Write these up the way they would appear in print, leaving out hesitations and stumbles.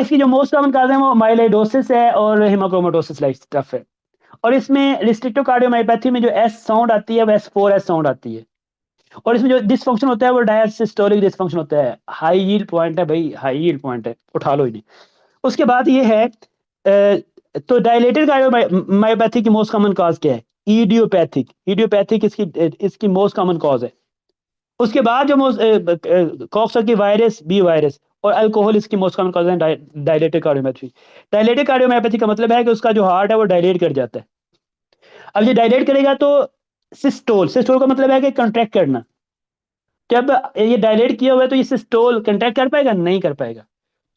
इसकी जो most common cause है वो माइलोइडोसिस है और हेमोक्रोमेटोसिस लाइक स्टफ है। और इसमें रिस्ट्रिक्टिव कार्डियोमायोपैथी में जो एस साउंड आती है वो S4 साउंड आती है। और इसमें जो डिसफंक्शन होता है वो डायसिस्टोलिक डिसफंक्शन होता है। हाई यील्ड पॉइंट है भाई, हाई यील्ड पॉइंट है, उठा लो इन्हें। उसके बाद ये है तो डायलेटेड कार्डियोमायोपैथी की मोस्ट कॉमन कॉज क्या है? इडियोपैथिक। इडियोपैथिक इसकी इसकी मोस्ट कॉमन कॉज है। उसके बाद जो कॉक्सर की वायरस, बी वायरस और अल्कोहल इसकी मोस्ट कॉमन कॉज है डायलेटेड कार्डियोमैयोपैथी। डायलेटेड कार्डियोमैयोपैथी का मतलब है कि उसका जो हार्ट है वो डायलेट कर जाता है। अब ये डायलेट करेगा तो सिस्टोल, सिस्टोल का मतलब है कि कंट्रैक्ट करना। जब ये डायलेट किया हुआ है तो ये सिस्टोल कंट्रैक्ट कर पाएगा? नहीं कर पाएगा।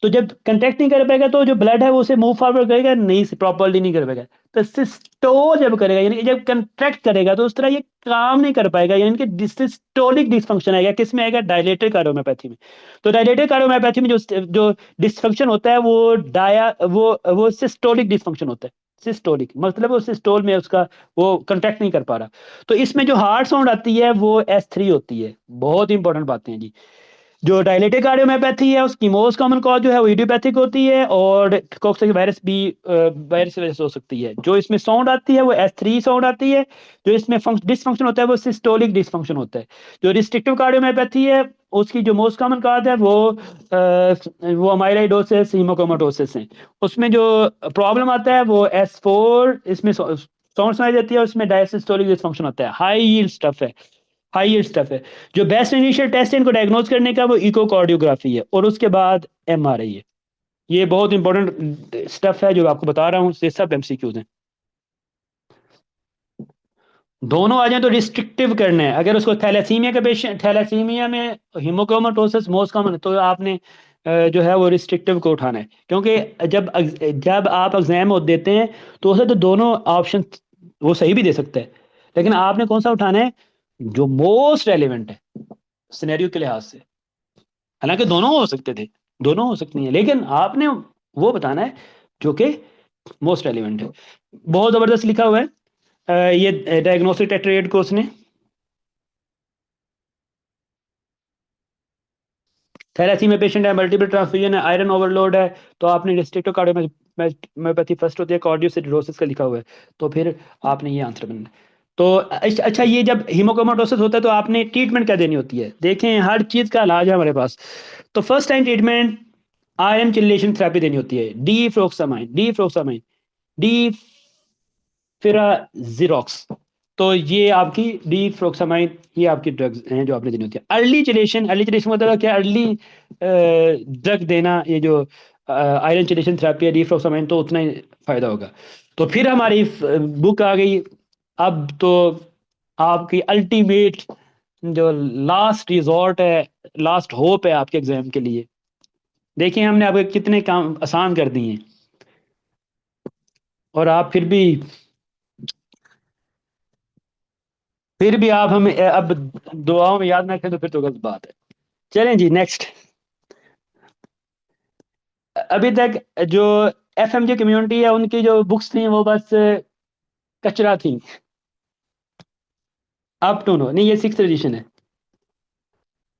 तो जब कंट्रैक्ट नहीं कर पाएगा तो जो ब्लड है वो उसे मूव फॉरवर्ड करेगा नहीं, प्रॉपरली नहीं कर पाएगा। तो सिस्टोल जब करेगा यानी कि जब कंट्रैक्ट करेगा तो उस तरह ये काम नहीं कर पाएगा, यानी कि सिस्टोलिक डिसफंक्शन आएगा। किसमें आएगा? डायलेटेड कार्डियोमायोपैथी में। तो डायलेटेड कार्डियोमायोपैथी में जो जो डिसफंक्शन होता है वो सिस्टोलिक डिसफंक्शन होता है। सिस्टोलिक मतलब वो सिस्टोल में उसका वो कंट्रैक्ट नहीं कर पा रहा। तो इसमें जो हार्ट साउंड आती है वो S3 होती है। बहुत इंपॉर्टेंट बातें हैं जी। जो डायलेटेड कार्डियोमायोपैथी है उसकी मोस्ट कॉमन कॉज जो है वो इडियोपैथिक होती है और कॉक्सिक वायरस भी वायरस की वजह से हो सकती है। जो इसमें साउंड आती है वो S3 साउंड आती है। जो इसमें डिसफंक्शन होता है वो सिस्टोलिक डिसफंक्शन होता है। जो रिस्ट्रिक्टिव कार्डियोमायोपैथी है उसकी जो मोस्ट कॉमन कॉज है वो अमाइलोइडोसिस, हीमोक्रोमेटोसिस है। उसमें जो प्रॉब्लम आता है वो S4, इसमें साउंड सुनाई देती है और उसमें डायसिस्टोलिक डिसफंक्शन होता है। हाई यील्ड स्टफ है, हाई यील्ड स्टफ है। जो बेस्ट इनिशियल टेस्ट है इनको डायग्नोज करने का वो इकोकार्डियोग्राफी है और उसके बाद MRI है। ये बहुत इंपॉर्टेंट स्टफ है जो आपको बता रहा हूँ, ये सब MCQs हैं। दोनों आ जाए तो रिस्ट्रिक्टिव करना है। अगर उसको थैलेसीमिया का पेशेंट, थैलेसीमिया में हीमोक्रोमेटोसिस मोस्ट कॉमन, तो आपने जो है वो रिस्ट्रिक्टिव को उठाना है। क्योंकि जब जब आप एग्जाम देते हैं तो उसे तो दोनों ऑप्शन वो सही भी दे सकता है, लेकिन आपने कौन सा उठाना है? जो मोस्ट रेलिवेंट है सिनेरियो के लिहाज से। हालांकि दोनों हो सकते थे, दोनों हो सकती हैं, लेकिन आपने वो बताना है जो कि मोस्ट रेलिवेंट है। बहुत जबरदस्त लिखा हुआ है ये डायग्नोस्टिक टेट्राएड कोर्स ने। थैलेसीमिया पेशेंट है, मल्टीपल ट्रांसफ्यूजन है, आयरन ओवरलोड है, तो आपने रिस्ट्रिक्टिव कार्डियोमायोपैथी फर्स्ट होती है, कार्डियोसिडरोसिस का लिखा हुआ है, तो फिर आपने ये आंसर बनना है। तो अच्छा, ये जब हीमोक्रोमेटोसिस होता है तो आपने ट्रीटमेंट क्या देनी होती है? देखें, हर चीज़ का इलाज है हमारे पास। तो first time treatment iron chelation therapy देनी होती है, डी फिराजिरोक्स। तो ये आपकी डीफ्रोक्सामाइन, ये आपकी ड्रग्स हैं जो आपने देनी होती है। अर्ली चिलेशन, अर्ली चिलेशन मतलब है क्या? अर्ली ड्रग देना, ये जो आयरन चिलेशन थेरेपी है डीफ्रोक्सामाइन, तो उतना ही फायदा होगा। तो फिर हमारी बुक आ गई। अब तो आपकी अल्टीमेट जो लास्ट रिजॉर्ट है, लास्ट होप है आपके एग्जाम के लिए। देखिए हमने आपके कितने काम आसान कर दिए हैं और आप फिर भी आप हमें अब दुआओं में याद ना करें तो फिर तो गलत बात है। चलें जी, नेक्स्ट। अभी तक जो FMG कम्युनिटी है उनकी जो बुक्स थी वो बस कचरा थी। अप टू नो नहीं, ये 6th एडिशन है।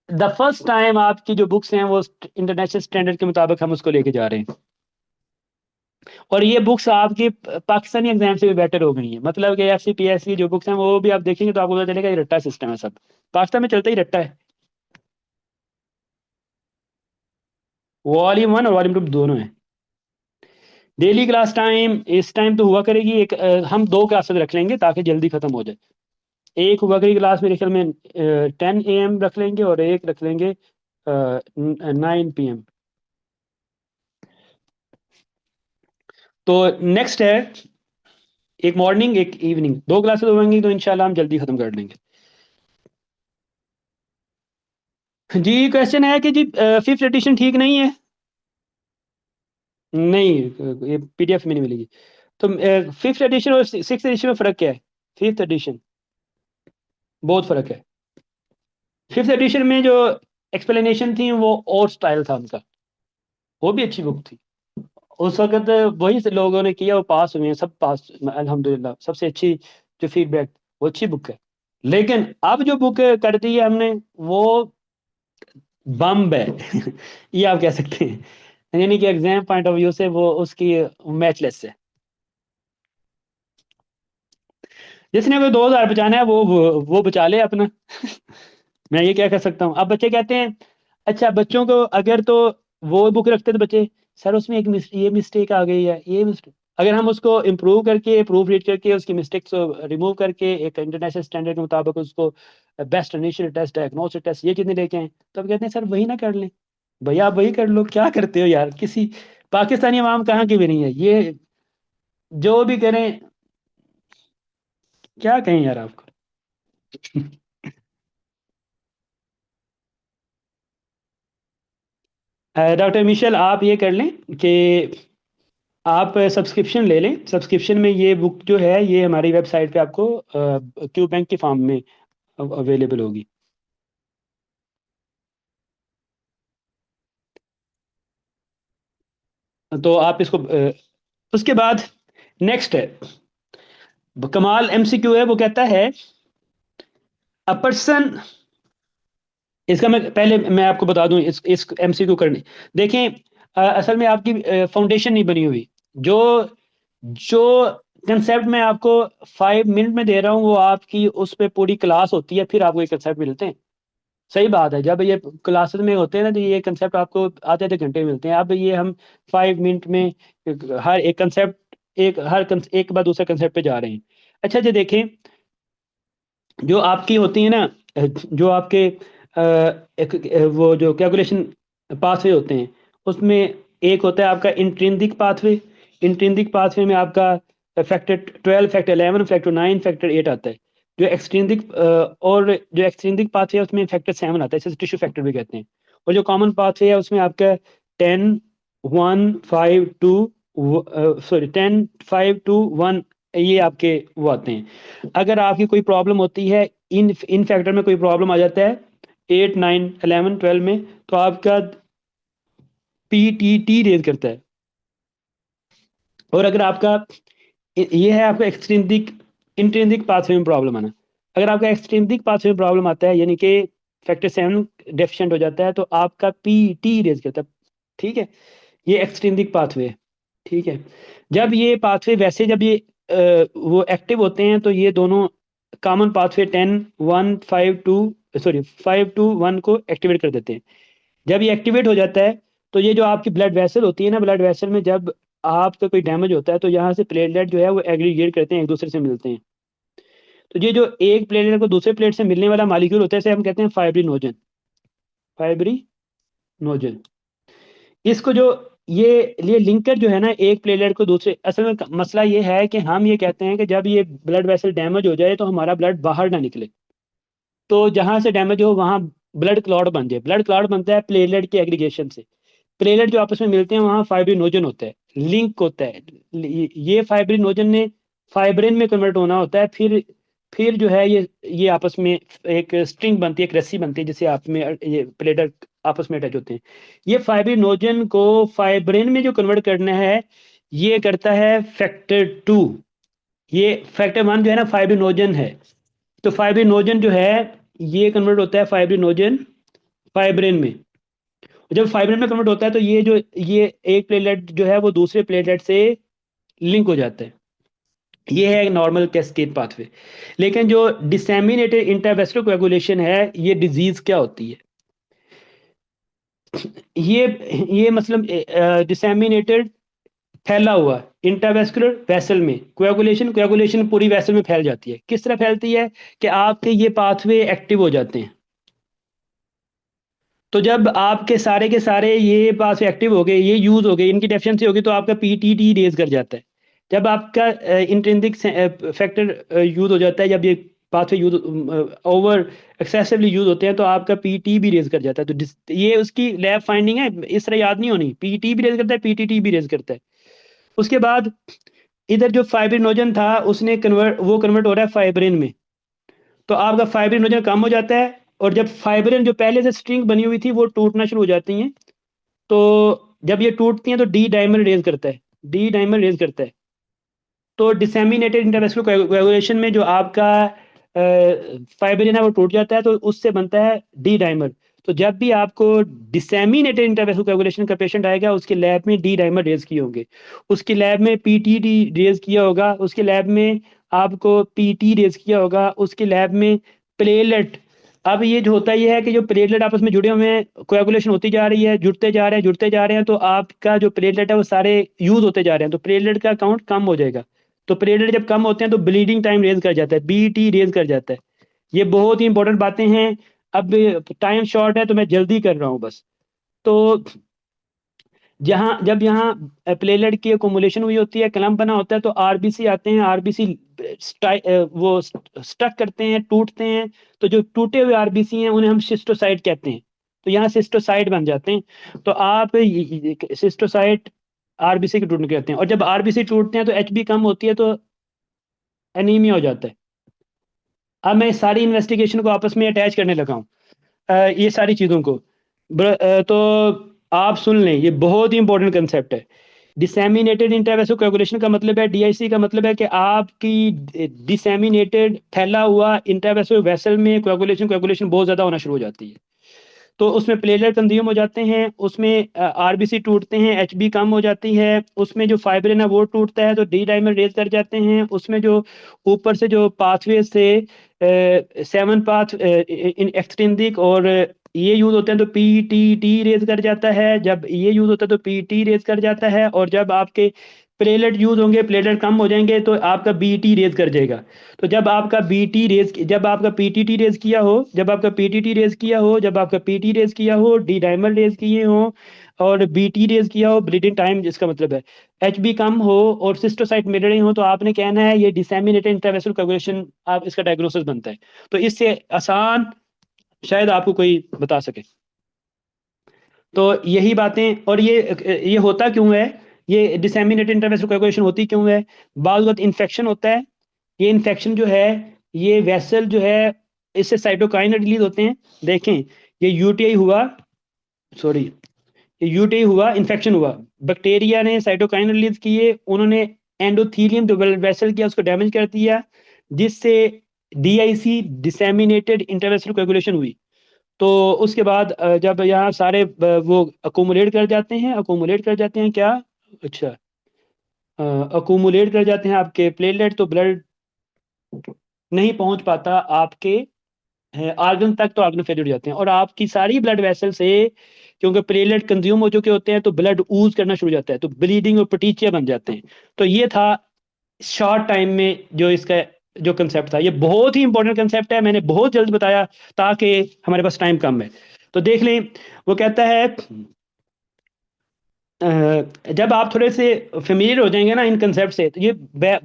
द फर्स्ट टाइम आपकी जो बुक्स हैं वो इंटरनेशनल स्टैंडर्ड के मुताबिक हम उसको लेके जा रहे हैं। और ये बुक्स आपकी पाकिस्तानी एग्जाम से भी बेटर हो गई हैं। मतलब कि FCPS की जो बुक्स हैं वो भी आप देखेंगे तो आपको पता चलेगा ये रट्टा सिस्टम है। सब पाकिस्तान में चलता ही रट्टा है। वॉल्यूम 1 और वॉल्यूम 2 दोनों है। डेली क्लास टाइम इस टाइम तो हुआ करेगी एक हम 2 क्लासेस रख लेंगे ताकि जल्दी खत्म हो जाए। एक हुआ करेगी क्लास मेरे ख्याल में 10 AM रख लेंगे और एक रख लेंगे 9 PM। तो नेक्स्ट है एक मॉर्निंग एक इवनिंग, 2 क्लासेस होंगी तो इंशाल्लाह हम जल्दी खत्म कर लेंगे। जी क्वेश्चन है कि जी 5th एडिशन ठीक नहीं है? नहीं, ये PDF में नहीं मिलेगी। तो 5th एडिशन और 6th एडिशन में फ़र्क क्या है? 5th एडिशन बहुत फ़र्क है। 5th एडिशन में जो एक्सप्लेनेशन थी वो और स्टाइल था उनका, वो भी अच्छी बुक थी। उस वक्त वही से लोगों ने किया, वो पास हुए हैं, सब पास अल्हम्दुलिल्लाह। सबसे अच्छी जो फीडबैक, वो अच्छी बुक है। लेकिन अब जो बुक कर दी है हमने वो बम्ब है ये आप कह सकते हैं। यानी कि एग्जाम पॉइंट ऑफ व्यू से वो उसकी मैचलेस है। जिसने कोई 2,000 बचाना है वो बचा ले अपना। मैं ये क्या कर सकता हूँ। अब बच्चे कहते हैं, अच्छा बच्चों को अगर तो वो बुक रखते तो बच्चे, सर उसमें एक ये मिस्टेक आ गई है, ये मिस्टेक, अगर हम उसको इम्प्रूव करके प्रूफ रीड करके उसकी मिस्टेक्स रिमूव करके एक इंटरनेशनल स्टैंडर्ड के मुताबिक उसको best initial test, diagnostic test, ये चीजें लेके आए, तो अब कहते हैं सर वही ना कर लें। भैया आप वही कर लो, क्या करते हो यार। किसी पाकिस्तानी अवाम कहाँ की भी नहीं है ये, जो भी करें, क्या कहें यार आपको। डॉक्टर मिशेल आप ये कर लें कि आप सब्सक्रिप्शन ले लें। सब्सक्रिप्शन में ये बुक जो है ये हमारी वेबसाइट पे आपको क्यू बैंक की फॉर्म में अवेलेबल होगी। तो आप इसको उसके बाद नेक्स्ट है कमाल एमसीक्यू है। वो कहता है अ पर्सन, इसका मैं आपको बता दूं इस एमसीक्यू करने, देखें असल में आपकी फाउंडेशन नहीं बनी हुई। जो जो कंसेप्ट मैं आपको 5 मिनट में दे रहा हूँ वो आपकी उस पे पूरी क्लास होती है, फिर आपको ये कंसेप्ट मिलते हैं। सही बात है, जब ये क्लासेस में होते हैं ना तो ये कंसेप्ट आपको आधे आधे घंटे में मिलते हैं। अब ये हम 5 मिनट में हर एक कंसेप्ट, एक बाद दूसरे कंसेप्ट पे जा रहे हैं। अच्छा जी देखें, जो आपकी होती है ना, जो आपके वो जो कैलकुलेशन पाथवे होते हैं, उसमें एक होता है आपका इंट्रिंसिक पाथवे। इंट्रिंसिक पाथवे में आपका फैक्टर 12, फैक्टर 11, फैक्टर 9, फैक्टर 8 आता है। जो एक्सट्रिंसिक और जो एक्सट्रिंसिक पाथवे है उसमें फैक्टर 7 आता है, इसे टिश्यू फैक्टर भी कहते हैं। और जो कॉमन पाथवे है उसमें आपका 10, 1, 5, 2, सॉरी 10, 5, 2, 1, ये आपके वो आते हैं। अगर आपकी कोई प्रॉब्लम होती है, इन फैक्टर में कोई प्रॉब्लम आ जाता है 8, 9, 11, 12 में, तो आपका पीटीटी रेज करता है। और अगर आपका ये है आपका एक्सट्रिंसिक इंट्रिंसिक पाथवे में प्रॉब्लम आना, अगर आपका एक्सट्रिंसिक पाथवे में प्रॉब्लम आता है यानी कि फैक्टर 7 डेफिशिएंट हो जाता है, तो आपका पीटी रेज करता है। ठीक है, ये एक्सट्रिंसिक पाथवे है। ठीक है, जब ये पाथवे वैसे जब ये वो एक्टिव होते हैं तो ये दोनों कॉमन पाथवे 10, 1, 5, 2, सॉरी 5, 2, 1 को एक्टिवेट कर देते हैं। जब ये एक्टिवेट हो जाता है तो ये जो आपकी ब्लड वेसल होती है ना, ब्लड वेसल में जब आपका कोई डैमेज होता है तो यहाँ से प्लेटलेट जो है वो एग्रीगेट करते हैं, एक दूसरे से मिलते हैं। तो ये जो एक प्लेटलेट को दूसरे प्लेट से मिलने वाला मालिक्यूल होता है इसे हम कहते हैं फाइब्रिनोजन। फाइब्रिनोजन, इसको जो ये लिंकर जो है ना एक प्लेटलेट को दूसरे, असल में मसला ये है कि हम ये कहते हैं कि जब ये ब्लड वेसल डैमेज हो जाए तो हमारा ब्लड बाहर ना निकले। तो जहां से डैमेज हो वहां ब्लड क्लॉट बन जाए। ब्लड क्लॉट बनता है प्लेटलेट के एग्रीगेशन से। प्लेटलेट जो आपस में मिलते हैं वहां फाइब्रिनोजन होता है, लिंक होता है। ये फाइब्रिनोजन ने फाइब्रिन में कन्वर्ट होना होता है। फिर जो है ये आपस में एक स्ट्रिंग बनती है, एक रस्सी बनती है जिससे आप में ये प्लेटलेट आपस में अटैच होते हैं। ये फाइब्रिनोजन को फाइब्रिन में जो कन्वर्ट करना है ये करता है फैक्टर 2। ये फैक्टर 1 जो है ना फाइब्रिनोजन है। तो फाइब्रिनोजन जो है ये कन्वर्ट होता है फाइब्रिनोजन फाइब्रिन में। जब फाइब्रिन में कन्वर्ट होता है तो ये एक प्लेटलेट जो है वो दूसरे प्लेटलेट से लिंक हो जाता है। ये है नॉर्मल कैस्केड पाथवे। लेकिन जो डिसेमिनेटेड इंटरवेस्कुलर कोएगुलेशन है, ये डिजीज क्या होती है। ये मतलब डिसेमिनेटेड, फैला हुआ इंटरवेस्कुलर वेसल में कोएगुलेशन, कोएगुलेशन पूरी वेसल में फैल जाती है। किस तरह फैलती है कि आपके ये पाथवे एक्टिव हो जाते हैं। तो जब आपके सारे के सारे ये पास एक्टिव हो गए, ये यूज हो गए, इनकी डेफिशिएंसी होगी तो आपका पीटीटी रेज कर जाता है। जब आपका इंट्रिंसिक फैक्टर यूज हो जाता है, जब ये pathway use over excessively use होते हैं तो आपका पीटी भी रेज कर जाता है। तो ये उसकी लैब फाइंडिंग है, इस तरह याद नहीं होनी। पीटी भी रेज करता है, पीटीटी भी रेज करता है। उसके बाद इधर जो फाइब्रिनोजन था उसने कन्वर्ट हो रहा है फाइब्रिन में। तो आपका फाइब्रिनोजन कम हो जाता है, और जब फाइब्रिन जो पहले से स्ट्रिंग बनी हुई थी वो टूटना शुरू हो जाती हैं। तो जब ये टूटती हैं तो डी डाइमर रेज करता है, डी डाइमर रेज करता है। तो डिसेमिनेटेड इंटरवेस्कुलर कोएगुलेशन में जो आपका फाइब्रिन है वो टूट जाता है, तो उससे बनता है डी डाइमर। तो जब भी आपको डिसेमिनेटेड इंट्रावेस्कुलर कोagulation का पेशेंट आएगा, उसके लैब में डी डाइमर रेज किए होंगे, उसके लैब में पीटीडी रेज किया होगा, उसके लैब में आपको पीटी रेज किया होगा, उसके लैब में प्लेलेट। अब ये जो होता ही है कि जो प्लेटलेट आपस में जुड़े हुए हैं, कोएगुलेशन होती जा रही है, जुड़ते जा रहे हैं, जुड़ते जा रहे हैं, तो आपका जो प्लेटलेट है वो सारे यूज होते जा रहे हैं, तो प्लेटलेट का काउंट कम हो जाएगा। तो प्लेटलेट जब कम होते हैं तो ब्लीडिंग टाइम रेज कर जाता है, बीटी रेज कर जाता है। ये बहुत ही इंपॉर्टेंट बातें हैं। अब टाइम शॉर्ट है तो मैं जल्दी कर रहा हूँ बस। तो जहाँ जब यहाँ प्लेटलेट की अकोमुलेशन हुई होती है, क्लम्प बना होता है, तो आरबीसी आते हैं, आरबीसी वो स्टक करते हैं, टूटते हैं। तो जो टूटे हुए आरबीसी हैं उन्हें हम सिस्टोसाइट कहते हैं। तो यहाँ सिस्टोसाइट बन जाते हैं। तो आप सिस्टोसाइट आरबीसी के टूटने कहते हैं। और जब आरबीसी टूटते हैं तो एचबी कम होती है, तो एनीमिया हो जाता है। अब मैं इस सारी इन्वेस्टिगेशन को आपस में अटैच करने लगा हूँ, ये सारी चीज़ों को। तो आप सुन लें, ये बहुत ही इंपॉर्टेंट कंसेप्ट है। डिसेमिनेटेड इंट्रावेस्कुलर कोagulation का मतलब है, डीआईसी का मतलब है कि आपकी डिसेमिनेटेड फैला हुआ इंट्रावेस्कुलर वेसल में कोagulation बहुत ज़्यादा होना शुरू हो जाती है। तो उसमें प्लेटलेट कंज्यूम हो जाते हैं, उसमें आरबीसी टूटते हैं, एचबी कम हो जाती है, उसमें जो फाइब्रिन है वो टूटता है तो डी डाइमर रेज कर जाते हैं, उसमें जो ऊपर से जो पाथवे से 7 पाथ इन एक्सट्रिंसिक और ये यूज होते हैं तो पी टी टी रेज कर जाता है, जब ये यूज होता है तो पी टी रेज कर जाता है, और जब आपके प्लेटलेट यूज होंगे, प्लेटलेट कम हो जाएंगे, तो आपका बी टी रेज कर जाएगा। तो जब आपका पीटीटी रेज किया हो, जब आपका पीटीटी रेज किया हो, जब आपका पीटी रेज किया हो, डी डाइमर रेज किए हो, और बीटी रेज किया हो, ब्लीडिंग टाइम जिसका मतलब है एच बी कम हो, और सिस्टोसाइट मिररिंग हो, तो आपने कहना है ये डिसेमिनेटेड इंट्रावेस्कुलर कोagulation, आप इसका डायग्नोसिस बनता है। तो इससे आसान शायद आपको कोई बता सके। तो यही बातें, और ये होता क्यों है, ये डिसेमिनेटेड इंट्रावेस्कुलर कोagulation होती क्यों है? बाद वक्त इन्फेक्शन होता है। ये इन्फेक्शन जो है, ये वेसल जो है, इससे साइटोकाइन रिलीज होते हैं। देखें, ये यूटीआई हुआ, सॉरी, ये यूटीआई हुआ, इन्फेक्शन हुआ, बैक्टीरिया ने साइटोकाइन रिलीज किए, उन्होंने एंडोथीलियम जो ब्लड वेसल किया उसको डैमेज कर दिया, जिससे डीआईसी डिसेमिनेटेड इंट्रावेस्कुलर कोagulation हुई। तो उसके बाद जब यहाँ सारे वो अकोमुलेट कर जाते हैं क्या, अच्छा, अकोमुलेट कर जाते हैं आपके प्लेटलेट, तो ब्लड नहीं पहुंच पाता आपके आर्गन तक, तो आर्गन फेलियर हो जाते हैं, और आपकी सारी ब्लड वेसल से, क्योंकि प्लेटलेट कंज्यूम हो चुके होते हैं, तो ब्लड ऊज करना शुरू हो जाता है, तो ब्लीडिंग और पटीचिया बन जाते हैं। तो ये था शॉर्ट टाइम में जो इसका जो कंसेप्ट था। ये बहुत ही इंपॉर्टेंट कंसेप्ट है, मैंने बहुत जल्द बताया ताकि हमारे पास टाइम कम है। तो देख लें, वो कहता है जब आप थोड़े से फेमिलियर हो जाएंगे ना इन कंसेप्ट से, तो ये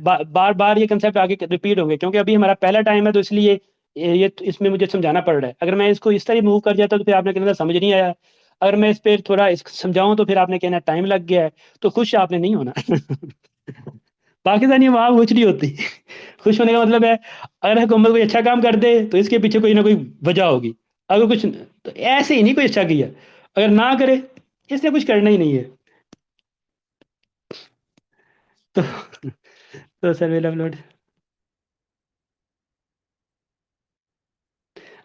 बार बार ये कंसेप्ट आगे रिपीट होंगे, क्योंकि अभी हमारा पहला टाइम है, तो इसलिए ये इसमें मुझे समझाना पड़ रहा है। अगर मैं इसको इस तरह मूव कर जाता तो फिर आपने कहना समझ नहीं आया, अगर मैं इस पर थोड़ा समझाऊं तो फिर आपने कहना टाइम लग गया है, तो खुश आपने नहीं होना। पाकिस्तानी वहां खुश नहीं होती। खुश होने का मतलब है, अगर हुकूमत कोई अच्छा काम कर दे तो इसके पीछे कोई ना कोई वजह होगी, अगर कुछ, तो ऐसे ही नहीं कोई अच्छा किया, अगर ना करे इसने कुछ करना ही नहीं है। तो सर विल अपलोड,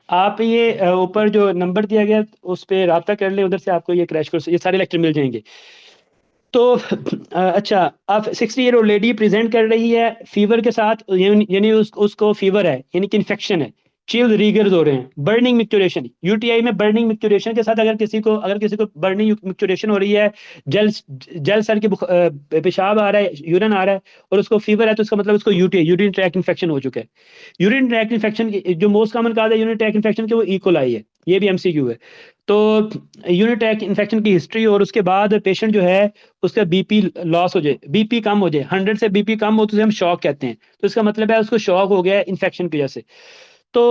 आप ये ऊपर जो नंबर दिया गया उस पर रब्ता कर लें, उधर से आपको ये क्रैश कोर्स, ये सारे लेक्चर मिल जाएंगे। तो अच्छा, अब 60 ईयर ओल्ड लेडी प्रेजेंट कर रही है फीवर के साथ, यानी उसको फीवर है, यानी कि इन्फेक्शन है, चिल्स रीगर्स हो रहे हैं, बर्निंग मिक्चुरेशन, यूटीआई में बर्निंग मिक्चुरेशन के साथ अगर किसी को बर्निंग मिक्चुरेशन हो रही है, जल जल सर के पेशाब आ रहा है, यूरिन आ रहा है, और उसको फीवर है, तो इसका मतलब उसको यूटीआई, यूरिन ट्रैक इन्फेक्शन हो चुका है। यूरिन ट्रैक इन्फेक्शन जो मोस्ट कॉमन काज है यूरिन ट्रैक इन्फेक्शन के, वो इकोलाई है, ये भी एमसीक्यू है। तो यूरिन ट्रैक इन्फेक्शन की हिस्ट्री, और उसके बाद पेशेंट जो है उसका बीपी लॉस हो जाए, बीपी कम हो जाए, 100 से बीपी कम हो तो उसे हम शॉक कहते हैं, तो इसका मतलब है उसको शॉक हो गया इन्फेक्शन की वजह से। तो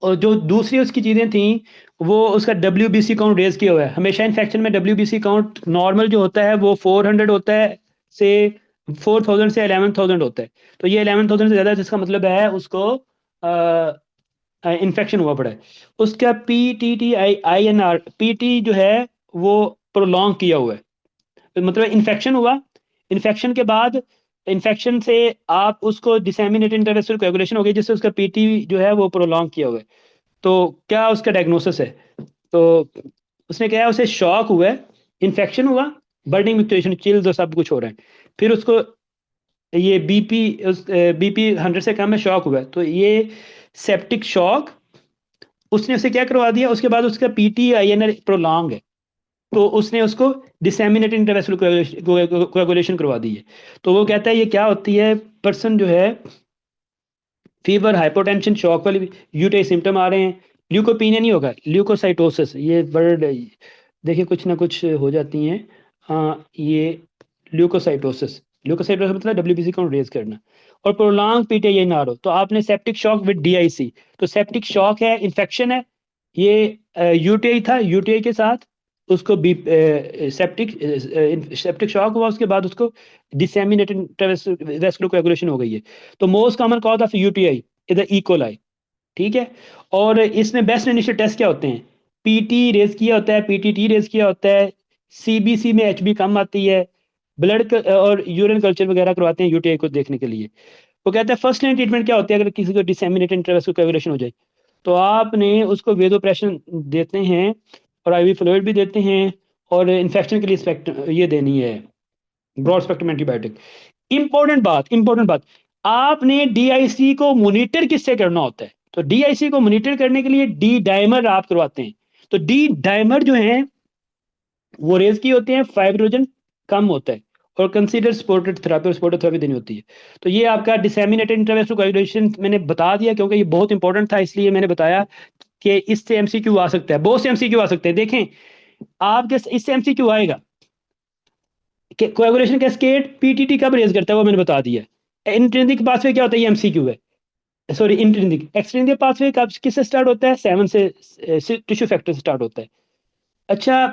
और जो दूसरी उसकी चीज़ें थी, वो उसका डब्ल्यूबीसी काउंट रेज किया हुआ है। हमेशा इन्फेक्शन में डब्ल्यूबीसी काउंट नॉर्मल जो होता है वो 400 होता है, से 4000 से 11000 होता है। तो ये 11000 से ज़्यादा है, जिसका मतलब है उसको इन्फेक्शन हुआ पड़ा है। उसका P T T I I N R P T जो है वो प्रोलॉन्ग किया हुआ है, तो मतलब इन्फेक्शन हुआ, इन्फेक्शन के बाद, इन्फेक्शन से आप उसको डिसेमिनेटेड इंटरवेस्कुलर कोagulation हो गई, जिससे उसका पीटी जो है वो प्रोलॉन्ग किया हुआ है। तो क्या उसका डायग्नोसिस है? तो उसने क्या है, उसे शॉक हुआ है, इन्फेक्शन हुआ, बर्निंग म्यूटेशन, चिल्स और सब कुछ हो रहा है। फिर उसको ये बीपी 100 से कम है, शॉक हुआ है, तो ये सेप्टिक शॉक, उसने उसे क्या करवा दिया, उसके बाद उसका पीटी आईएनआर प्रोलॉन्ग है, तो उसने उसको डिसेमिनेटेड इंटरवेस्कुलर कोएगुलेशन करवा दी है। तो वो कहता है ये क्या होती है, पर्सन जो है फीवर, हाइपोटेंशन, शॉक वाली यूटी सिम्टम आ रहे हैं, ल्यूकोपीनिया नहीं होगा, ल्यूकोसाइटोसिस, ये वर्ड देखिए कुछ ना कुछ हो जाती हैं। ये ल्यूकोसाइटोसिस, ल्यूकोसाइटोसिस मतलब डब्ल्यूबीसी को रेज करना, और प्रोलॉन्ग पीटीआई ना हो, तो आपने सेप्टिक शॉक विद डीआईसी, तो सेप्टिक शॉक है, इन्फेक्शन है, ये यूटीआई था, यूटीआई के साथ उसको बी सेप्टिक शॉक हुआ, उसके बाद उसको डिसेमिनेटेड वेस्कुलर कोएगुलेशन हो गई है। तो most common cause of UTI इधर इकोलाई, ठीक है। और इसमें बेस्ट इनिशियल टेस्ट क्या होते हैं, पीटी रेज किया होता है, पीटीटी रेज किया होता है, सीबीसी में एचबी कम आती है, ब्लड और यूरिन कल्चर वगैरह करवाते हैं यूटीआई को देखने के लिए। वो कहता है फर्स्ट लाइन ट्रीटमेंट क्या होती है अगर किसी को डिसेमिनेटेड इंट्रावेस्कुलर कोएगुलेशन हो जाए, तो आपने उसको वेदोप्रेशन देते हैं और आईवी फ्लूइड भी देते हैं, और इन्फेक्शन के लिए ये देनी है ब्रॉड स्पेक्ट्रम एंटीबायोटिक। इंपॉर्टेंट बात, आपने डीआईसी को मॉनिटर किससे करना होता है, तो डीआईसी को मॉनिटर करने के लिए डी डायमर आप करवाते हैं। तो डी डायमर जो है वो रेज की होते हैं, फाइब्रोजन कम होता है, और कंसीडर सपोर्टेड थेरेपी, और सपोर्टेड थेरेपी देनी होती है। तो ये आपका डिसेमिनेटेड इंट्रावेस्कुलर कोएगुलेशन मैंने बता दिया, क्योंकि ये बहुत इंपॉर्टेंट था, इसलिए मैंने बताया कि इससे एमसीक्यू आ सकता है, बहुत से एमसीक्यू आ सकते हैं। देखें आपके इससे एमसीक्यू आएगा कि कोएगुलेशन कैस्केड पीटीटी कब रेज करता है, वो मैंने बता दिया। इंट्रिंसिक पाथवे क्या होता है, ये एमसीक्यू है, सॉरी इंट्रिंसिक। एक्सट्रिंसिक पाथवे कब किससे स्टार्ट होता है, 7 से टिश्यू फैक्टर से स्टार्ट होता है। अच्छा,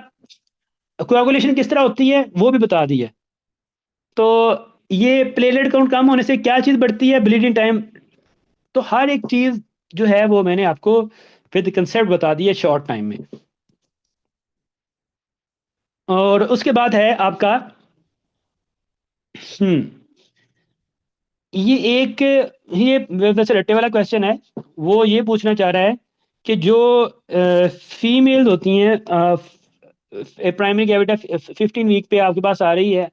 कोएगुलेशन किस तरह होती है वो भी बता दिया। तो ये प्लेटलेट काउंट कम होने से क्या चीज बढ़ती है, ब्लीडिंग टाइम। तो हर एक चीज जो है वो मैंने आपको विद कंसेप्ट बता दी है शॉर्ट टाइम में। और उसके बाद है आपका हम्म ये एक ये वैसे रट्टे वाला क्वेश्चन है, वो ये पूछना चाह रहा है कि जो फीमेल होती हैं, प्राइमरी कैविटा 15 वीक पे आपके पास आ रही है,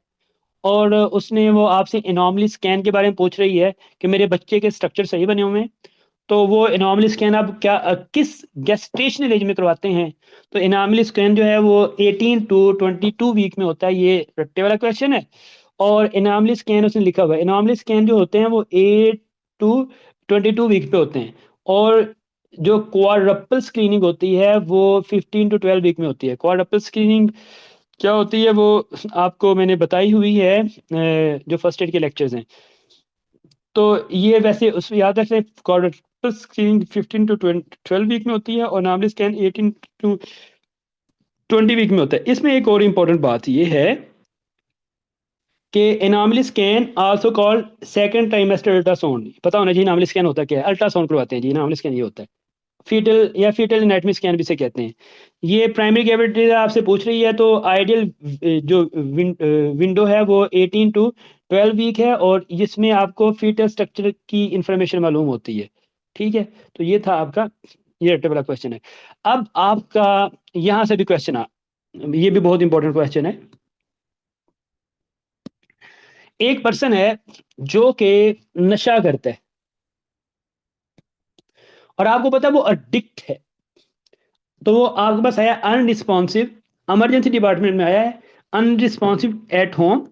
और उसने वो आपसे एनॉमली स्कैन के बारे में पूछ रही है कि मेरे बच्चे के स्ट्रक्चर सही बने हुए हैं, तो वो एनॉमली स्कैन आप क्या किस गेस्टेशनल एज में करवाते हैं, तो एनॉमली स्कैन जो है वो 18 टू 22 वीक में होता है, ये रट्टे वाला क्वेश्चन है। और एनॉमली स्कैन उसने लिखा हुआ है, एनॉमली स्कैन जो होते हैं वो 8 टू 22 वीक पे होते हैं, और जो क्वाड्रपल स्क्रीनिंग होती है वो 15 टू 12 वीक में होती है। क्वाड्रपल स्क्रीनिंग क्या होती है वो आपको मैंने बताई हुई है जो फर्स्ट एड के लेक्चर्स हैं। तो ये वैसे उस याद रखें, क्वाड्रपल स्क्रीनिंग 15 टू 12 वीक में होती है, और एनॉमली स्कैन 18 टू 20 वीक में होता है। इसमें एक और इम्पोर्टेंट बात ये है कि anomaly scan also called second trimester ultrasound, पता होना चाहिए एनॉमली स्कैन होता क्या है, अल्ट्रासाउंड करवाते हैं जी, एनॉमली स्कैन ये होता है। फीटल या फीटल एनाटॉमी स्कैन भी से कहते हैं। ये प्राइमरी कैविटी आपसे पूछ रही है, तो आइडियल जो विंडो है वो 18 टू 12 वीक है, और जिसमें आपको फीटल स्ट्रक्चर की इंफॉर्मेशन मालूम होती है, ठीक है। तो ये था आपका, ये रट्टे वाला क्वेश्चन है। अब आपका यहाँ से भी क्वेश्चन ये भी बहुत इंपॉर्टेंट क्वेश्चन है। एक पर्सन है जो कि नशा करता है, और आपको पता है वो अडिक्ट है, तो वो आपके पास आया अनरिस्पॉन्सिव, इमरजेंसी डिपार्टमेंट में आया है, unresponsive at home,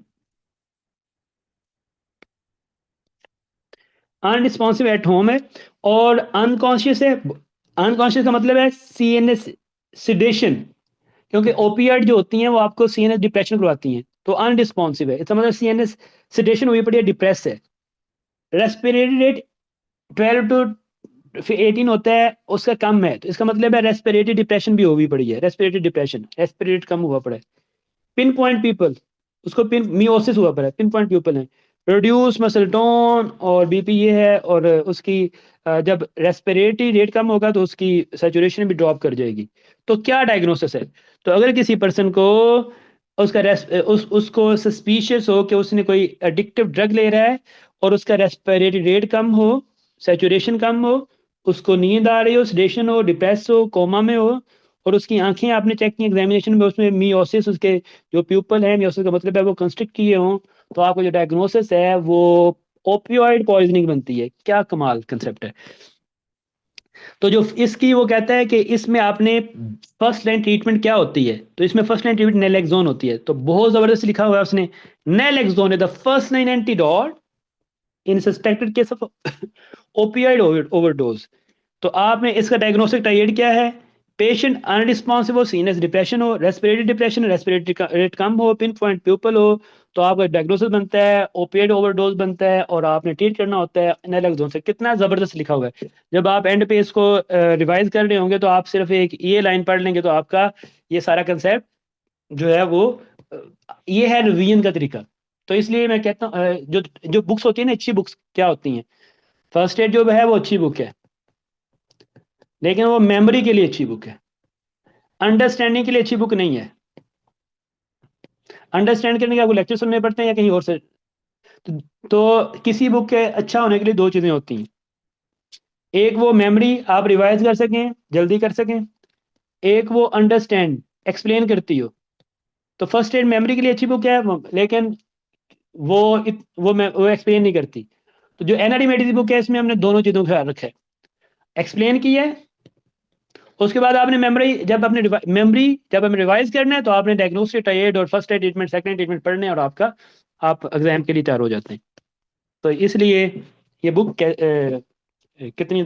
unresponsive at home है, और अनकॉन्शियस है। अनकॉन्शियस का मतलब है सीएनएस सिडेशन, क्योंकि ओपियाइड जो होती हैं वो आपको सीएनएस डिप्रेशन करवाती हैं, तो अनरिस्पॉन्सिव है, इसका मतलब सीएनएस सिडेशन हुई पड़ी है, डिप्रेस है। रेस्पिरेटरी रेट 12 टू फिर 18 होता है, उसका कम है, तो इसका मतलब है रेस्पिरेटरी डिप्रेशन भी हुई पड़ी है, रेस्पिरेटरी डिप्रेशन, रेस्पिरेट कम हुआ पड़ा है। पिन पॉइंट पीपल, उसको पिन मियोसिस हुआ पड़ा है, पिन पॉइंट पीपल है। रिड्यूस मसल टोन और बीपी ये है, और उसकी जब रेस्पिरेटरी रेट कम होगा तो उसकी सैचुरेशन भी ड्रॉप कर जाएगी। तो क्या डायग्नोसिस है, तो अगर किसी पर्सन को उसका उसको सस्पिशियस हो कि उसने कोई एडिक्टिव ड्रग ले रहा है, और उसका रेस्पिरेटरी रेट कम हो, सैचुरेशन कम हो, उसको नींद आ रही हो, सेडेशन हो, डिप्रेस हो, कोमा में हो, और उसकी आंखें आपने चेक की एग्जामिनेशन में, उसमें मियोसिस, उसके जो प्यूपल है, मियोसिस का मतलब है वो कंस्ट्रिक्ट किए हों, तो आपको जो डायग्नोसिस है वो ओपियोइड पॉइजनिंग बनती है। क्या कमाल कंसेप्ट है। तो जो इसकी वो कहता है कि इसमें आपने फर्स्ट लाइन ट्रीटमेंट क्या होती है, तो इसमें फर्स्ट लाइन ट्रीटमेंट नेलेक्सोन होती है। तो बहुत जबरदस्त लिखा हुआ है उसने, नेलेक्सोन is the first line antidote in suspected case of opioid overdose. तो आपने इसका डायग्नोस्टिक टाइड क्या है, पेशेंट अनरिस्पॉन्सिव हो, सीनियस डिप्रेशन हो, रेस्पिरेटरी डिप्रेशन, रेस्पिरेटरी रेट कम हो, पिन पॉइंट प्यूपल हो, तो आपका डायग्नोसिस बनता है, ओपिएड ओवरडोज बनता है, और आपने ट्रीट करना होता है नैलोक्सोन से। कितना जबरदस्त लिखा हुआ है। जब आप एंड पे इसको रिवाइज कर रहे होंगे तो आप सिर्फ एक ये लाइन पढ़ लेंगे तो आपका ये सारा कंसेप्ट जो है वो अ, ये है रिवीजन का तरीका। तो इसलिए मैं कहता हूँ जो जो बुक्स होती है ना, अच्छी बुक्स क्या होती हैं, फर्स्ट एड जो है वो अच्छी बुक है, लेकिन वो मेमोरी के लिए अच्छी बुक है, अंडरस्टैंडिंग के लिए अच्छी बुक नहीं है। अंडरस्टैंड करने के आपको लेक्चर सुनने पड़ते हैं या कहीं और से। तो किसी बुक के अच्छा होने के लिए दो चीज़ें होती हैं, एक वो मेमोरी आप रिवाइज कर सकें, जल्दी कर सकें, एक वो अंडरस्टैंड एक्सप्लेन करती हो। तो फर्स्ट एड मेमोरी के लिए अच्छी बुक है, लेकिन वो एक्सप्लेन नहीं करती। तो जो एनआरडी की बुक है इसमें हमने दोनों चीज़ों का ख्याल रखा है, एक्सप्लेन की है, उसके बाद आपने मेमोरी जब हमें रिवाइज करना है तो आपने डायग्नोस्टिक टाइड और first aid treatment, second treatment पढ़ने हैं, और आपका आप एग्जाम के लिए तैयार हो जाते हैं। तो इसलिए ये बुक कितनी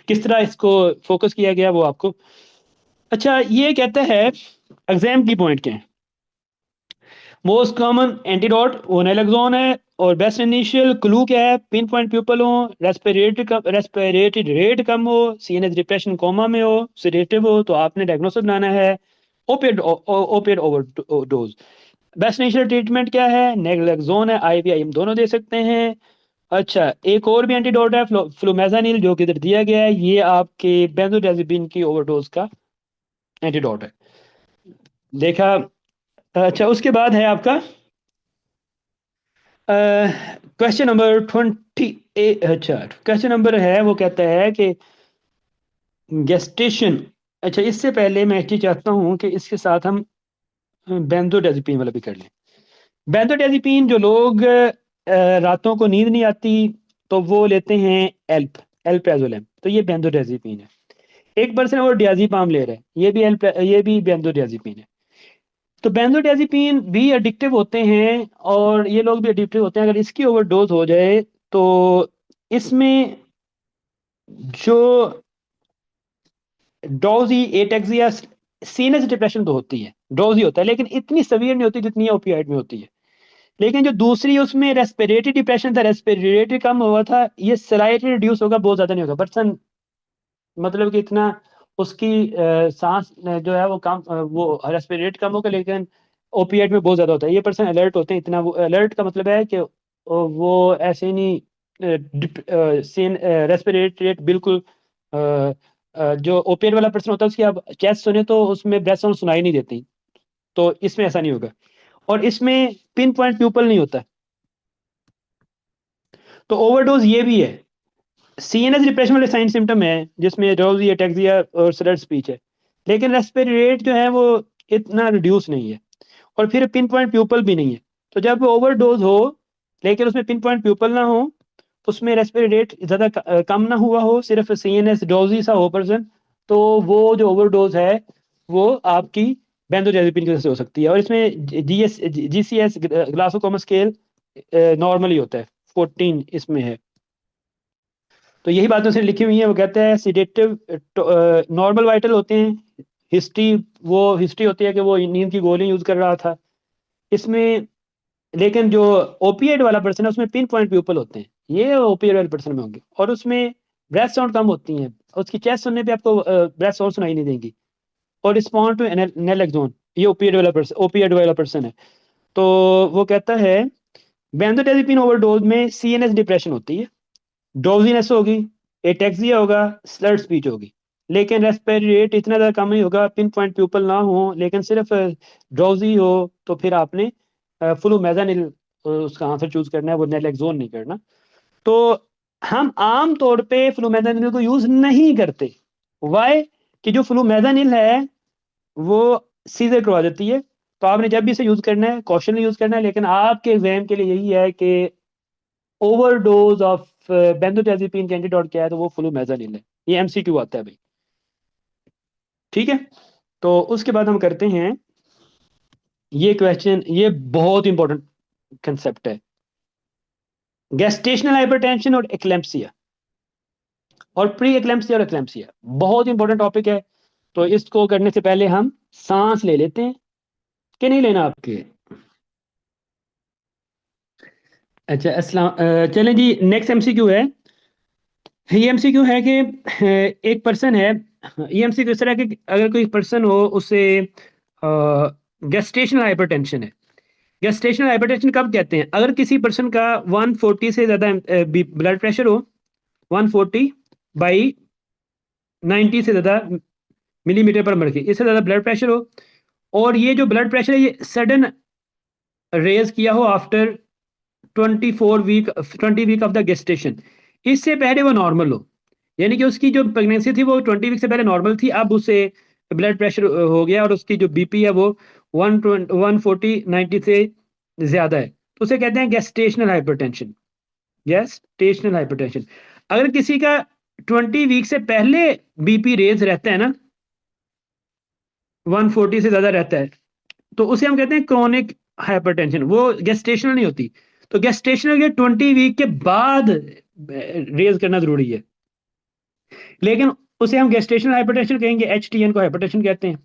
किस तरह इसको फोकस किया गया वो आपको। अच्छा, ये कहता है एग्जाम की पॉइंट क्या है। मोस्ट कॉमन एंटीडोट वो नैलोक्सोन है, और बेस्ट इनिशियल क्लू क्या है, पिन पॉइंट प्यूपल हो, रेस्पिरेटरी रेट कम हो, सीएनएस डिप्रेशन कोमा में हो, सेडेटिव हो, तो आपने डायग्नोसिस बनाना है ओपिएड ओवरडोज। बेस्ट इनिशियल ट्रीटमेंट क्या है, नैलोक्सोन है, आईवीआई हम दोनों दे सकते हैं। अच्छा, एक और भी एंटीडोट है फ्लूमेजानिल, जो कि इधर दिया गया है, ये आपके बेंजोडाइजेपिन की ओवरडोज का एंटीडोट है, देखा। अच्छा, उसके बाद है आपका क्वेश्चन नंबर 28। अच्छा, क्वेश्चन नंबर है वो कहता है कि गेस्टेशन। अच्छा, इससे पहले मैं एक चीज चाहता हूँ कि इसके साथ हम बेंजोडाइजेपिन वाला भी कर लें। बेंजोडाइजेपिन जो लोग रातों को नींद नहीं आती तो वो लेते हैं एल्प्राजोलम, तो ये बेंजोडाइजेपिन है। एक पर्सन और डियाजेपाम ले रहा है, ये भी बेंजोडाइजेपिन है। तो बेंजोडाइजेपिन भी एडिक्टिव होते हैं, और ये लोग भी एडिक्टिव होते हैं। अगर इसकी ओवरडोज हो जाए तो इसमें जो ड्रॉजी, एटेक्सिया, सीनस डिप्रेशन तो होती है, ड्रॉजी होता है, लेकिन इतनी सवियर नहीं होती जितनी ओपियाइड में होती है। लेकिन जो दूसरी उसमें रेस्पिरेटरी डिप्रेशन था, रेस्पिरेटरी कम हुआ था, ये स्लाइटली रिड्यूस होगा, बहुत ज्यादा नहीं होगा पर्सन, मतलब कि इतना उसकी सांस जो है वो कम, वो रेस्पिरेट कम होगा, लेकिन ओपिएट में बहुत ज्यादा होता है। ये पर्सन अलर्ट होते हैं, इतना वो अलर्ट का मतलब है कि वो ऐसे ही नहीं, सीन रेस्पिरेट रेट बिल्कुल जो ओपिएट वाला पर्सन होता है उसकी आप चेस्ट सुने तो उसमें ब्रेथ साउंड सुनाई नहीं देती, तो इसमें ऐसा नहीं होगा। और इसमें पिन पॉइंट प्यूपल नहीं होता। तो ओवरडोज ये भी है, सीएनएस डिप्रेशन वाले साइन सिम्टम है जिसमें ड्राउजी, एटेक्सिया और स्लर्ड स्पीच है, लेकिन रेस्पिरेटरी रेट जो है वो इतना रिड्यूस नहीं है, और फिर पिन पॉइंट प्यूपल भी नहीं है। तो जब ओवरडोज हो लेकिन उसमें पिन पॉइंट प्यूपल ना हो, उसमें रेस्पिरेटरी रेट ज़्यादा कम ना हुआ हो, सिर्फ सीएनएस ड्राउजी सा हो पर्सन, तो वो जो ओवरडोज है वो आपकी बेंजोडाइजेपिन की वजह से हो सकती है। और इसमें जीसीएस ग्लासोकोमा स्केल नॉर्मली होता है, 14 इसमें है। तो यही बातें उसने लिखी हुई हैं। वो कहते हैं सिडेटिव नॉर्मल वाइटल होते हैं, हिस्ट्री वो हिस्ट्री होती है कि वो नींद की गोली यूज कर रहा था इसमें। लेकिन जो ओपिएड वाला पर्सन है उसमें पिन पॉइंट प्यूपल होते हैं, ये ओपिएड वाले पर्सन में होंगे, और उसमें ब्रेथ साउंड कम होती हैं, उसकी चेस्ट सुनने पे आपको ब्रेथ साउंड सुनाई नहीं देंगी। और रिस्पॉन्ड टू नेलेक्सोन, ये ओपिएड वाला पर्सन है। तो वो कहता है बेंजोडाइजेपिन ओवरडोज में सीएनएस डिप्रेशन होती है, ड्रोजीनेस होगी, एटेक्सिया होगा, स्लर्ड स्पीच होगी, लेकिन रेस्पिरेटरी रेट इतना ज़्यादा कम नहीं होगा, पिन पॉइंट प्यूपल ना हो, लेकिन सिर्फ ड्रोजी हो, तो फिर आपने फ्लूमेजानिल उसका आंसर चूज करना है, वो नेलेक्सोन नहीं करना। तो हम आम तौर पे फ्लूमेथानिल को यूज नहीं करते। वाई? कि जो फ्लूमेथानिल है वो सीजर करवा देती है, तो आपने जब भी इसे यूज करना है कॉशन यूज करना है, लेकिन आपके एग्जाम के लिए यही है कि ओवरडोज ऑफ बेंजोडाइजेपिन का एंटीडोट क्या है, तो वो फ्लूमेथानिल है। ये एमसीक्यू आता है भाई। ठीक है, तो उसके बाद हम करते हैं ये क्वेश्चन, ये बहुत इंपॉर्टेंट कंसेप्ट है, गैस्टेशनल हाइपरटेंशन और एक्लेम्पसिया, और प्री एक्लेम्पसिया और एक्लेम्पसिया बहुत इंपॉर्टेंट टॉपिक है। तो इसको करने से पहले हम सांस ले लेते हैं कि नहीं लेना आपके। अच्छा, चलें जी, नेक्स्ट एमसीक्यू है। ये एमसीक्यू है कि एक पर्सन है, ये एमसीक्यू इस तरह के, अगर कोई पर्सन हो उसे गेस्टेशनल हाइपरटेंशन है। गेस्टेशनल हाइपरटेंशन कब कहते हैं? अगर किसी पर्सन का 140 से ज़्यादा ब्लड प्रेशर हो, 140/90 से ज़्यादा मिलीमीटर पर मर्क्यूरी, इससे ज़्यादा ब्लड प्रेशर हो, और ये जो ब्लड प्रेशर है ये सडन रेज किया हो after 20 week of the gestation, इससे पहले वो नॉर्मल हो, यानी कि उसकी जो प्रेगनेंसी थी वो 20 वीक से पहले नॉर्मल थी, अब उसे ब्लड प्रेशर हो गया और उसकी जो बीपी है वो 140/90 से ज्यादा है, तो उसे कहते हैं गेस्टेशनल हाइपरटेंशन। Gestational hypertension. अगर किसी का 20 वीक से पहले बीपी रेज रहता है ना, 140 से ज्यादा रहता है, तो उसे हम कहते हैं क्रोनिक हाइपरटेंशन, वो गेस्टेशनल नहीं होती। तो गेस्टेशनल के 20 वीक के बाद रेज करना जरूरी है, लेकिन उसे हम गेस्टेशनल हाइपरटेंशन कहेंगे, एचटीएन को हाइपरटेंशन कहते हैं।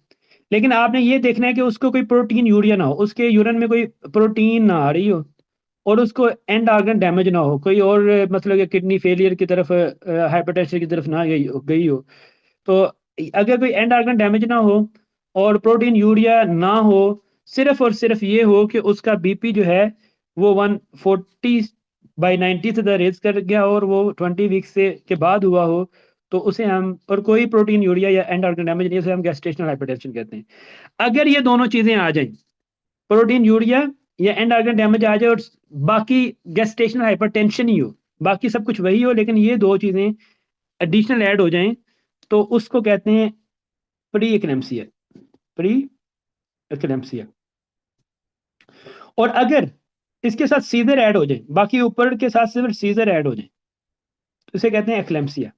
लेकिन आपने ये देखना है कि उसको कोई प्रोटीन यूरिया ना हो, उसके यूरिन में कोई प्रोटीन ना आ रही हो, और उसको एंड ऑर्गन डैमेज ना हो, कोई और मतलब किडनी फेलियर की तरफ, हाइपरटेंशन की तरफ ना गई हो। तो अगर कोई एंड ऑर्गन डैमेज ना हो और प्रोटीन यूरिया ना हो, सिर्फ और सिर्फ ये हो कि उसका बीपी जो है वो 140/90 से रेज कर गया और वो 20 वीक से के बाद हुआ हो, तो उसे हम, और कोई प्रोटीन यूरिया या एंड ऑर्गन डैमेज नहीं, उसे हम गैस्ट्रेशनल हाइपरटेंशन कहते हैं। अगर ये दोनों चीजें आ जाएं, प्रोटीन यूरिया या एंड ऑर्गन डैमेज आ जाए और बाकी गैस्ट्रेशनल हाइपरटेंशन ही हो, बाकी सब कुछ वही हो, लेकिन ये दो चीजें एडिशनल ऐड हो जाएं, तो उसको कहते हैं प्री एक्लेम्पसिया। Pre eclampsia. और अगर इसके साथ सीजर ऐड हो जाए, बाकी ऊपर के साथ सिर्फ सीजर ऐड हो जाए, तो इसे कहते हैं एक्लेम्पसिया।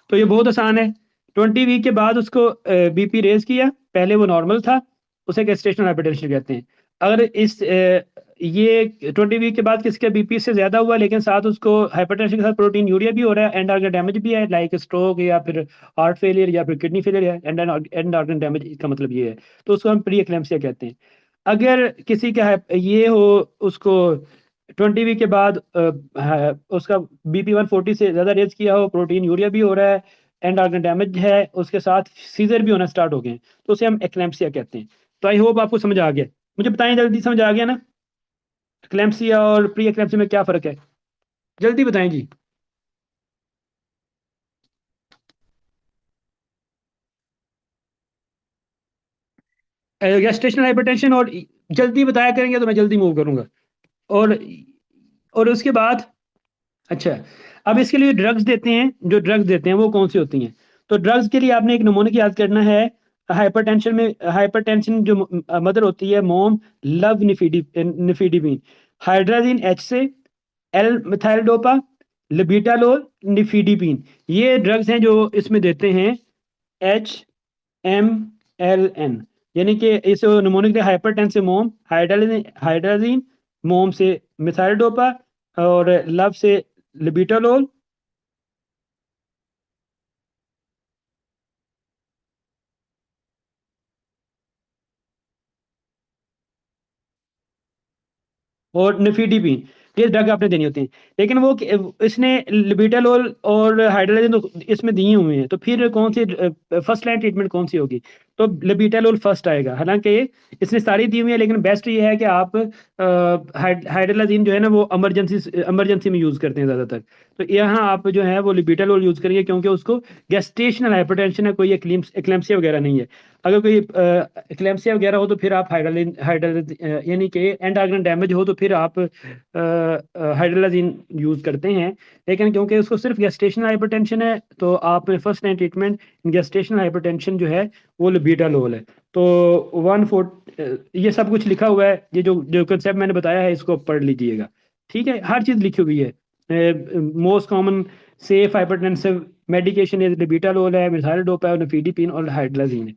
तो ये बहुत आसान है। 20 वीक के बाद उसको बीपी रेज किया, पहले वो नॉर्मल था, उसे गेस्टेशनल हाइपरटेंशन कहते हैं। अगर ये 20 वीक के बाद किसी का बीपी से ज्यादा हुआ, लेकिन साथ उसको हाइपरटेंशन के साथ प्रोटीन यूरिया भी हो रहा है, एंड ऑर्गन डैमेज भी है, लाइक स्ट्रोक या फिर हार्ट फेलियर या फिर किडनी फेलियर है, एंड ऑर्गन डैमेज का मतलब ये है, तो उसको हम प्री एक्लेम्पसिया कहते हैं। अगर किसी का ये हो, उसको 20 वीक के बाद उसका बीपी 140 से ज्यादा रेज किया हो, प्रोटीन यूरिया भी हो रहा है, एंड ऑर्गन डैमेज है, उसके साथ सीजर भी होना स्टार्ट हो गए हैं, तो उसे हम एक्लेम्पसिया कहते हैं। तो आई होप आपको समझ आ गया। मुझे बताएं, जल्दी समझ आ गया ना, एक्लेम्पसिया और प्री एक्लेम्पसिया में क्या फर्क है? जल्दी बताएं जी। गेस्टेशनल हाइपरटेंशन, और जल्दी बताया करेंगे तो मैं जल्दी मूव करूंगा। और उसके बाद, अच्छा, अब इसके लिए ड्रग्स देते हैं, जो ड्रग्स देते हैं वो कौन सी होती हैं? तो ड्रग्स के लिए आपने एक नमूनिक याद करना है। हाइपरटेंशन में, हाइपरटेंशन जो मदर होती है मोम, लव निफिडिपिन, हाइड्राजीन एच से, एल मिथाइल डोपा, लिबिटालोल, निफिडिपिन, ये ड्रग्स हैं जो इसमें देते हैं। HMLN, यानी कि इस नमूनिक हाइपरटेंसिव मोम, हाइड्राजीन, मोम से मिथाइल डोपा, और लव से लिबिटालोल। और निफिडिपिन, ये ड्रग आपने देनी होती है। लेकिन वो इसने लिबिटालोल और हाइड्रोजन तो इसमें दिए हुए हैं, तो फिर कौन सी फर्स्ट लाइन ट्रीटमेंट कौन सी होगी? तो लेबिटालोल फर्स्ट आएगा। हालांकि इसमें सारी दी हुई है, लेकिन बेस्ट ये है कि आप हाइड्रोलाजीन जो है ना वो इमरजेंसी में यूज़ करते हैं ज़्यादातर। तो यहाँ आप जो है वो लिबिटालोल यूज़ करेंगे, क्योंकि उसको गैस्टेशनल हाइपरटेंशन है, कोई एक्लेम्सिया वगैरह नहीं है। अगर कोई एक्लेम्सिया वगैरह हो तो फिर आप हाइड्रोलाजीन यानी कि एंड ऑर्गन डैमेज हो तो फिर आप हाइड्रोलाजीन यूज़ करते हैं। लेकिन क्योंकि उसको सिर्फ गैस्टेशनल हाइपरटेंशन है, तो आप first line treatment gestational hypertension जो है वो लिबिटालोल है। तो 140 ये सब कुछ लिखा हुआ है, ये जो जो कंसेप्ट मैंने बताया है इसको पढ़ लीजिएगा। ठीक है, हर चीज़ लिखी हुई है। Most common safe hypertensive medication is labetalol है, मिथाइल डोपा है, नफीडिपिन और हाइड्रोलाजीन है।